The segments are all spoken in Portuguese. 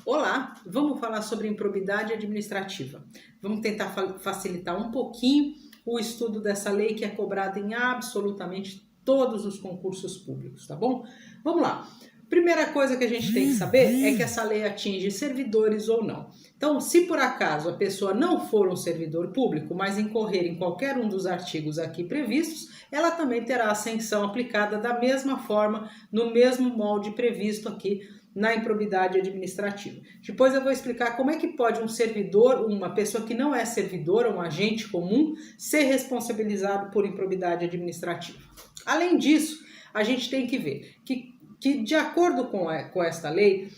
Olá, vamos falar sobre improbidade administrativa. Vamos tentar facilitar um pouquinho o estudo dessa lei que é cobrada em absolutamente todos os concursos públicos, tá bom? Vamos lá. Primeira coisa que a gente tem que saber é que essa lei atinge servidores ou não. Então, se por acaso a pessoa não for um servidor público, mas incorrer em qualquer um dos artigos aqui previstos, ela também terá a sanção aplicada da mesma forma, no mesmo molde previsto aqui na improbidade administrativa. Depois eu vou explicar como é que pode um servidor, uma pessoa que não é servidora, um agente comum, ser responsabilizado por improbidade administrativa. Além disso, a gente tem que ver que de acordo com esta lei,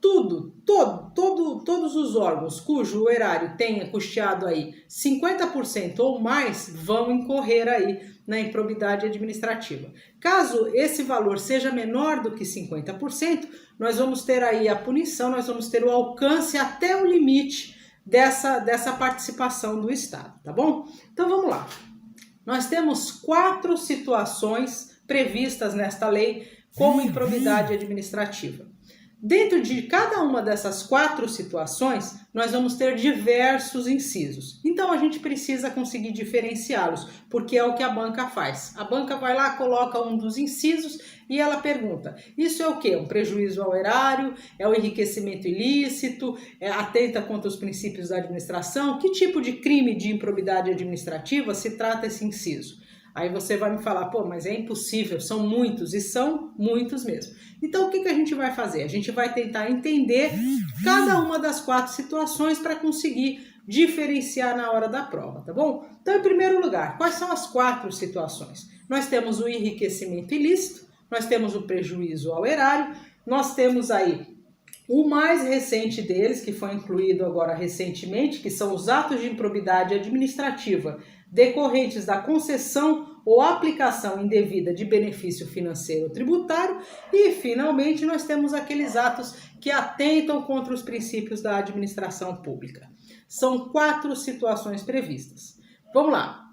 todos os órgãos cujo erário tenha custeado aí 50% ou mais vão incorrer aí na improbidade administrativa. Caso esse valor seja menor do que 50%, nós vamos ter aí a punição, nós vamos ter o alcance até o limite dessa participação do Estado, tá bom? Então vamos lá. Nós temos 4 situações previstas nesta lei como improbidade administrativa. Dentro de cada uma dessas 4 situações, nós vamos ter diversos incisos. Então, a gente precisa conseguir diferenciá-los, porque é o que a banca faz. A banca vai lá, coloca um dos incisos e ela pergunta, isso é o quê? Um prejuízo ao erário? É o enriquecimento ilícito? Atenta contra os princípios da administração? Que tipo de crime de improbidade administrativa se trata esse inciso? Aí você vai me falar, pô, mas é impossível, são muitos, e são muitos mesmo. Então, o que a gente vai fazer? A gente vai tentar entender cada uma das 4 situações para conseguir diferenciar na hora da prova, tá bom? Então, em primeiro lugar, quais são as 4 situações? Nós temos o enriquecimento ilícito, nós temos o prejuízo ao erário, nós temos aí o mais recente deles, que foi incluído agora recentemente, que são os atos de improbidade administrativa decorrentes da concessão ou aplicação indevida de benefício financeiro ou tributário, e finalmente nós temos aqueles atos que atentam contra os princípios da administração pública. São 4 situações previstas. Vamos lá.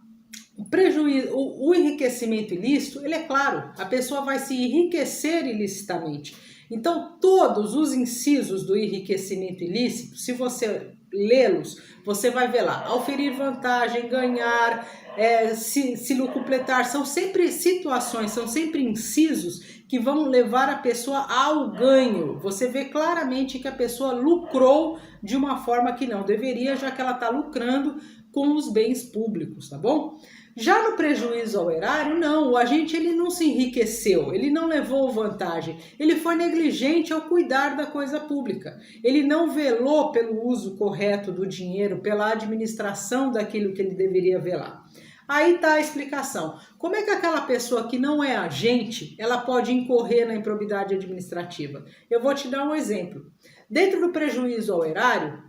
O enriquecimento ilícito, ele é claro, a pessoa vai se enriquecer ilicitamente. Então, todos os incisos do enriquecimento ilícito, se você lê-los, você vai ver lá, auferir vantagem, ganhar, se lucupletar, são sempre situações, são sempre incisos que vão levar a pessoa ao ganho. Você vê claramente que a pessoa lucrou de uma forma que não deveria, já que ela está lucrando com os bens públicos, tá bom? Já no prejuízo ao erário, não, o agente ele não se enriqueceu, ele não levou vantagem, ele foi negligente ao cuidar da coisa pública, ele não velou pelo uso correto do dinheiro, pela administração daquilo que ele deveria velar. Aí está a explicação. Como é que aquela pessoa que não é agente, ela pode incorrer na improbidade administrativa? Eu vou te dar um exemplo. Dentro do prejuízo ao erário,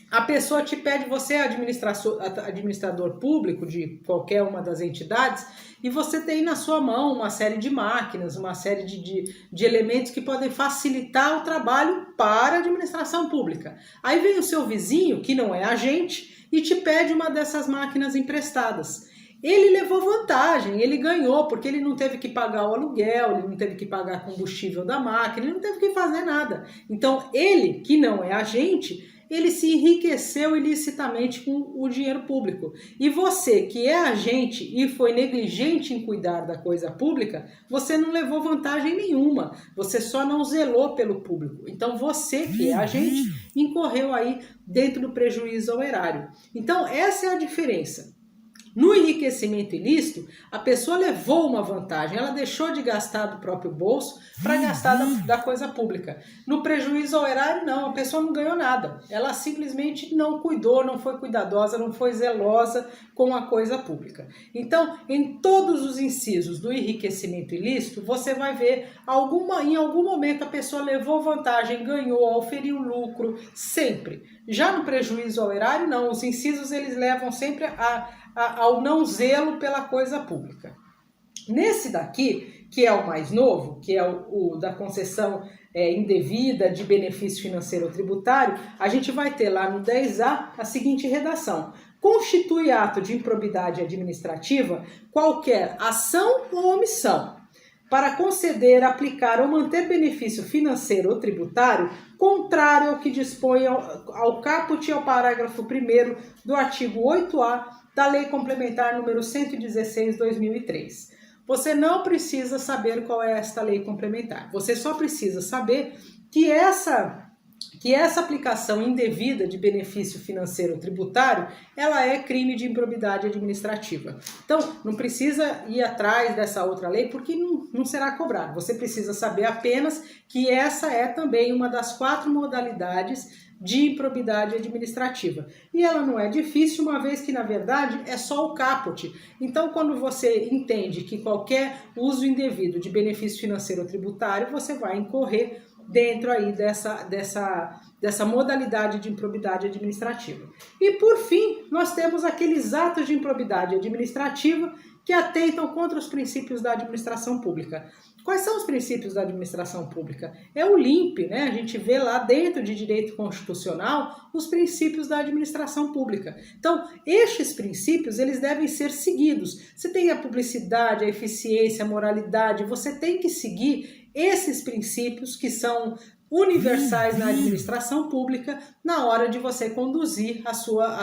a pessoa te pede, você é administrador público de qualquer uma das entidades, e você tem na sua mão uma série de máquinas, uma série de elementos que podem facilitar o trabalho para a administração pública. Aí vem o seu vizinho, que não é agente, e te pede uma dessas máquinas emprestadas. Ele levou vantagem, ele ganhou, porque ele não teve que pagar o aluguel, ele não teve que pagar combustível da máquina, ele não teve que fazer nada. Então, ele, que não é agente, ele se enriqueceu ilicitamente com o dinheiro público. E você, que é agente e foi negligente em cuidar da coisa pública, você não levou vantagem nenhuma, você só não zelou pelo público. Então você, que é agente, incorreu aí dentro do prejuízo ao erário. Então essa é a diferença. No enriquecimento ilícito, a pessoa levou uma vantagem, ela deixou de gastar do próprio bolso para gastar da coisa pública. No prejuízo ao erário, não, a pessoa não ganhou nada. Ela simplesmente não cuidou, não foi cuidadosa, não foi zelosa com a coisa pública. Então, em todos os incisos do enriquecimento ilícito, você vai ver em algum momento a pessoa levou vantagem, ganhou, auferiu lucro, sempre. Já no prejuízo ao erário, não, os incisos eles levam sempre ao não zelo pela coisa pública. Nesse daqui, que é o mais novo, que é o da concessão indevida de benefício financeiro ou tributário, a gente vai ter lá no 10A a seguinte redação. Constitui ato de improbidade administrativa qualquer ação ou omissão para conceder, aplicar ou manter benefício financeiro ou tributário contrário ao que dispõe ao caput e ao parágrafo 1º do artigo 8A da Lei Complementar número 116/2003. Você não precisa saber qual é esta lei complementar. Você só precisa saber que essa aplicação indevida de benefício financeiro ou tributário, ela é crime de improbidade administrativa. Então, não precisa ir atrás dessa outra lei, porque não será cobrado. Você precisa saber apenas que essa é também uma das 4 modalidades de improbidade administrativa. E ela não é difícil, uma vez que, na verdade, é só o caput. Então, quando você entende que qualquer uso indevido de benefício financeiro ou tributário, você vai incorrer dentro aí dessa modalidade de improbidade administrativa. E por fim, nós temos aqueles atos de improbidade administrativa que atentam contra os princípios da administração pública. Quais são os princípios da administração pública? É o LIMP, né? A gente vê lá dentro de direito constitucional os princípios da administração pública. Então, estes princípios, eles devem ser seguidos. Você tem a publicidade, a eficiência, a moralidade, você tem que seguir esses princípios que são universais na administração pública na hora de você conduzir a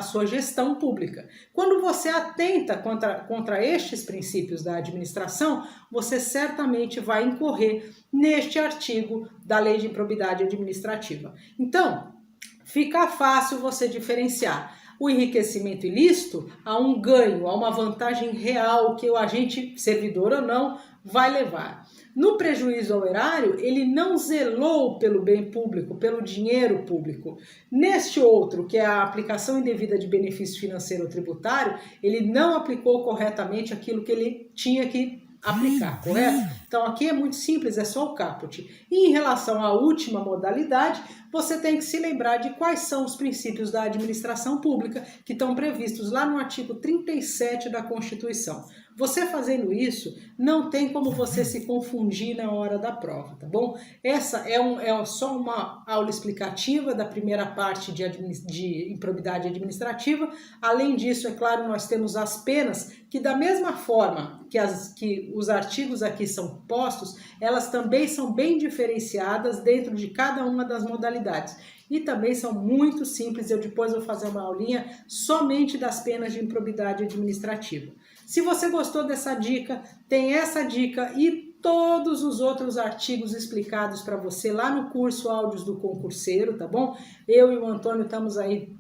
sua gestão pública. Quando você atenta contra estes princípios da administração, você certamente vai incorrer neste artigo da Lei de Improbidade Administrativa. Então, fica fácil você diferenciar o enriquecimento ilícito a um ganho, a uma vantagem real que o agente, servidor ou não, vai levar. No prejuízo ao erário, ele não zelou pelo bem público, pelo dinheiro público. Neste outro, que é a aplicação indevida de benefício financeiro ou tributário, ele não aplicou corretamente aquilo que ele tinha que aplicar, correto? Então aqui é muito simples, é só o caput. E em relação à última modalidade, você tem que se lembrar de quais são os princípios da administração pública que estão previstos lá no artigo 37 da Constituição. Você fazendo isso, não tem como você se confundir na hora da prova, tá bom? Essa é só uma aula explicativa da primeira parte de improbidade administrativa. Além disso, é claro, nós temos as penas, que da mesma forma que os artigos aqui são postos, elas também são bem diferenciadas dentro de cada uma das modalidades. E também são muito simples, eu depois vou fazer uma aulinha somente das penas de improbidade administrativa. Se você gostou dessa dica, tem essa dica e todos os outros artigos explicados para você lá no curso Áudios do Concurseiro, tá bom? Eu e o Antônio estamos aí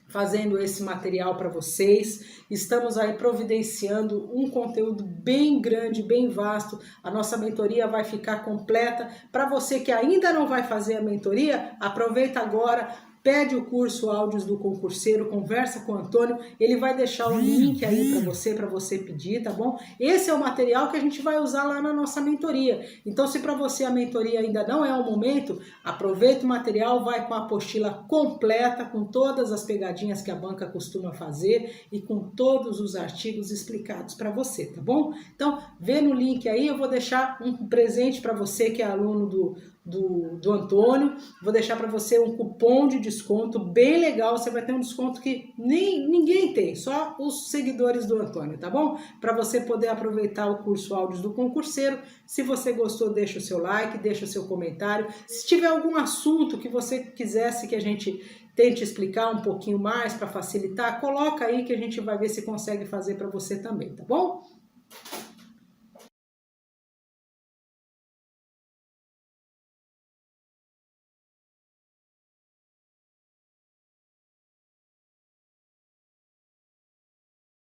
fazendo esse material para vocês, estamos aí providenciando um conteúdo bem grande, bem vasto. A nossa mentoria vai ficar completa. Para você que ainda não vai fazer a mentoria, aproveita agora, pede o curso Áudios do Concurseiro, conversa com o Antônio, ele vai deixar o link aí para você pedir, tá bom? Esse é o material que a gente vai usar lá na nossa mentoria. Então, se para você a mentoria ainda não é o momento, aproveita o material, vai com a apostila completa, com todas as pegadinhas que a banca costuma fazer e com todos os artigos explicados para você, tá bom? Então, vê no link aí, eu vou deixar um presente para você que é aluno do Antônio, vou deixar para você um cupom de desconto bem legal, você vai ter um desconto que ninguém tem, só os seguidores do Antônio, tá bom? Para você poder aproveitar o curso Áudios do Concurseiro. Se você gostou, deixa o seu like, deixa o seu comentário. Se tiver algum assunto que você quisesse que a gente tente explicar um pouquinho mais para facilitar, coloca aí que a gente vai ver se consegue fazer para você também, tá bom?